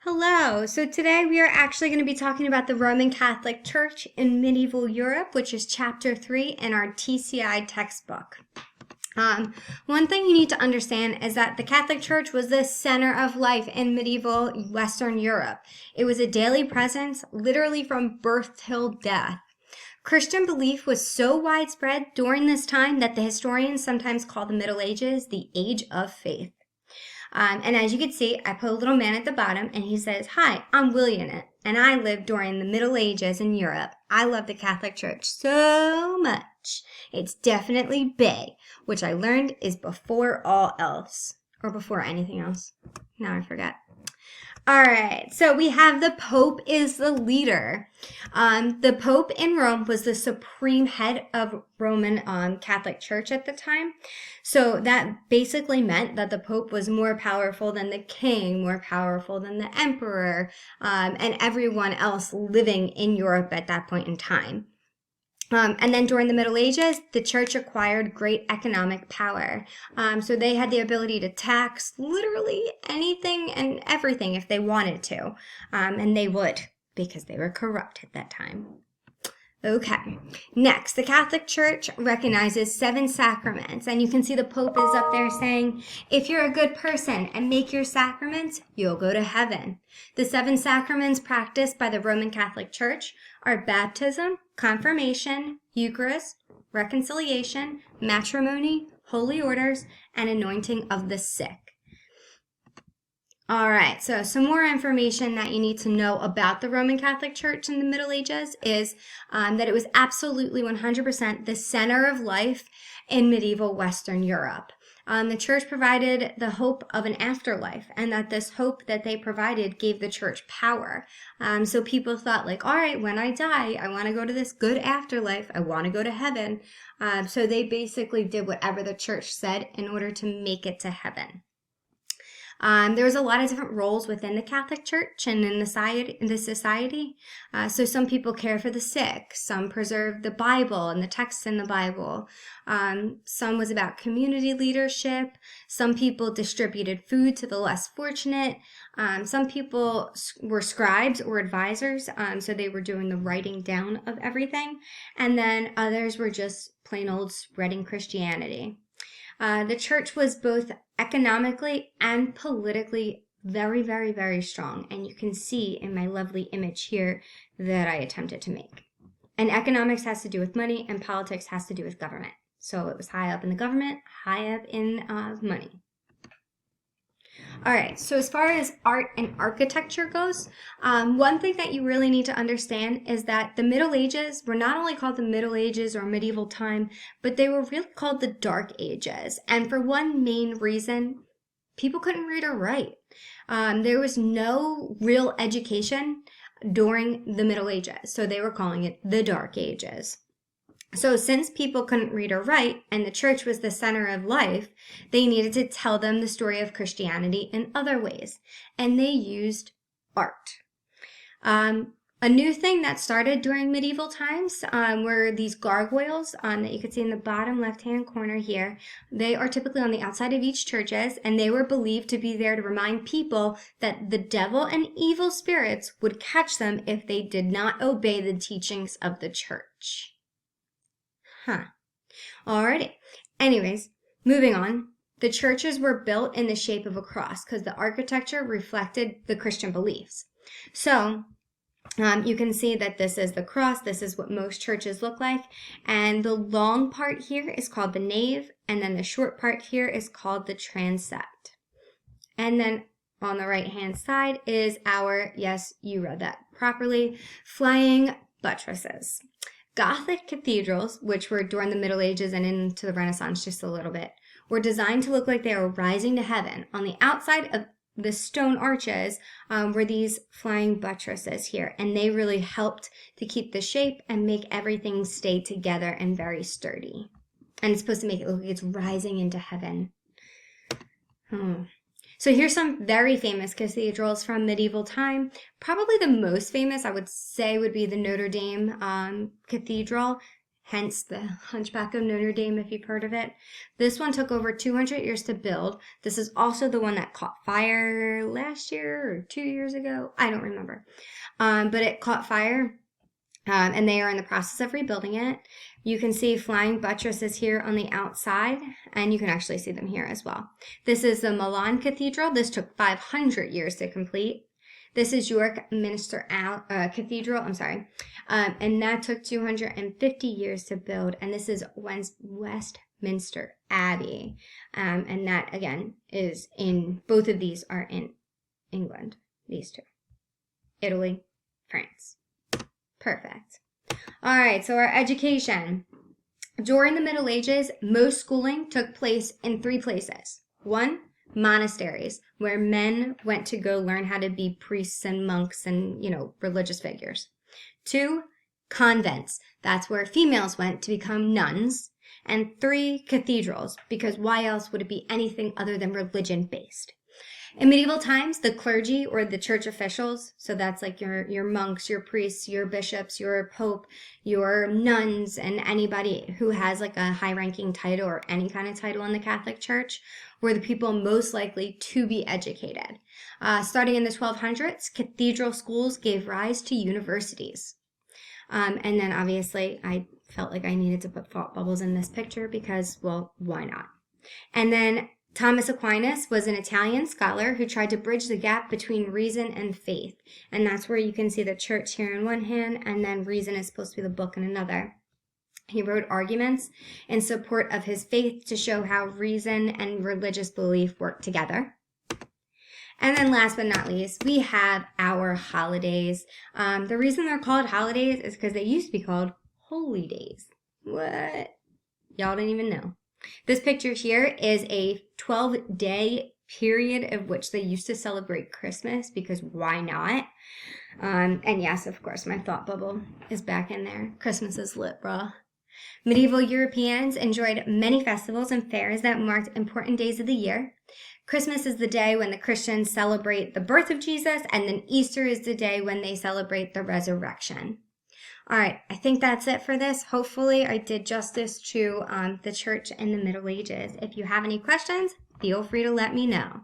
Hello. So today we are actually going to be talking about the Roman Catholic Church in medieval Europe, which is chapter 3 in our TCI textbook. One thing you need to understand is that the Catholic Church was the center of life in medieval Western Europe. It was a daily presence, literally from birth till death. Christian belief was so widespread during this time that the historians sometimes call the Middle Ages the Age of Faith. And as you can see, I put a little man at the bottom and he says, "Hi, I'm William, and I lived during the Middle Ages in Europe. I love the Catholic Church so much. It's definitely big," which I learned is before all else, or before anything else. Now I forget. All right, so we have the Pope is the leader. The Pope in Rome was the supreme head of Roman Catholic Church at the time. So that basically meant that the Pope was more powerful than the king, more powerful than the emperor, and everyone else living in Europe at that point in time. And then during the Middle Ages, the church acquired great economic power. So they had the ability to tax literally anything and everything if they wanted to. And they would, because they were corrupt at that time. Okay, next, the Catholic Church recognizes 7 sacraments. And you can see the Pope is up there saying, if you're a good person and make your sacraments, you'll go to heaven. The 7 sacraments practiced by the Roman Catholic Church are baptism, confirmation, Eucharist, reconciliation, matrimony, holy orders, and anointing of the sick. All right, so some more information that you need to know about the Roman Catholic Church in the Middle Ages is that it was absolutely 100% the center of life in medieval Western Europe. The church provided the hope of an afterlife, and that this hope that they provided gave the church power. So people thought like, all right, when I die, I want to go to this good afterlife. I want to go to heaven. So they basically did whatever the church said in order to make it to heaven. There was a lot of different roles within the Catholic Church and in the society. So some people care for the sick, some preserve the Bible and the texts in the Bible. Some was about community leadership. Some people distributed food to the less fortunate. Some people were scribes or advisors, so they were doing the writing down of everything. And then others were just plain old spreading Christianity. The church was both economically and politically very, very, very strong. And you can see in my lovely image here that I attempted to make. And economics has to do with money, and politics has to do with government. So it was high up in the government, high up in money. All right, so as far as art and architecture goes, one thing that you really need to understand is that the Middle Ages were not only called the Middle Ages or medieval time, but they were really called the Dark Ages. And for one main reason, people couldn't read or write. There was no real education during the Middle Ages, so they were calling it the Dark Ages. So since people couldn't read or write and the church was the center of life, they needed to tell them the story of Christianity in other ways, and they used art. A new thing that started during medieval times were these gargoyles that you can see in the bottom left-hand corner here. They are typically on the outside of each churches, and they were believed to be there to remind people that the devil and evil spirits would catch them if they did not obey the teachings of the church. Alrighty. Anyways, moving on. The churches were built in the shape of a cross because the architecture reflected the Christian beliefs. So you can see that this is the cross. This is what most churches look like. And the long part here is called the nave. And then the short part here is called the transept. And then on the right-hand side is our, yes, you read that properly, flying buttresses. Gothic cathedrals, which were during the Middle Ages and into the Renaissance just a little bit, were designed to look like they were rising to heaven. On the outside of the stone arches were these flying buttresses here, and they really helped to keep the shape and make everything stay together and very sturdy. And it's supposed to make it look like it's rising into heaven. So here's some very famous cathedrals from medieval time. Probably the most famous, I would say, would be the Notre Dame Cathedral. hence the Hunchback of Notre Dame, if you've heard of it. This one took over 200 years to build. This is also the one that caught fire last year or 2 years ago. I don't remember. But it caught fire, and they are in the process of rebuilding it. You can see flying buttresses here on the outside, and you can actually see them here as well. This is the Milan Cathedral. This took 500 years to complete. This is York Minster Cathedral, and that took 250 years to build. And this is Westminster Abbey, and that, again, is both of these are in England, these two. Italy, France. Perfect. All right, so our education. During the Middle Ages, most schooling took place in 3 places. 1, monasteries, where men went to go learn how to be priests and monks and, religious figures. 2, convents. That's where females went to become nuns. And 3, cathedrals, because why else would it be anything other than religion-based? In medieval times, the clergy or the church officials, so that's like your monks, your priests, your bishops, your pope, your nuns, and anybody who has like a high-ranking title or any kind of title in the Catholic Church, were the people most likely to be educated. Starting in the 1200s, cathedral schools gave rise to universities. And then obviously I felt like I needed to put thought bubbles in this picture because, well, why not? And then Thomas Aquinas was an Italian scholar who tried to bridge the gap between reason and faith. And that's where you can see the church here in one hand, and then reason is supposed to be the book in another. He wrote arguments in support of his faith to show how reason and religious belief work together. And then last but not least, we have our holidays. The reason they're called holidays is because they used to be called holy days. What? Y'all didn't even know. This picture here is a 12-day period of which they used to celebrate Christmas, because why not? And yes, of course, my thought bubble is back in there. Christmas is lit, brah. Medieval Europeans enjoyed many festivals and fairs that marked important days of the year. Christmas is the day when the Christians celebrate the birth of Jesus, and then Easter is the day when they celebrate the resurrection. All right, I think that's it for this. Hopefully I did justice to the church in the Middle Ages. If you have any questions, feel free to let me know.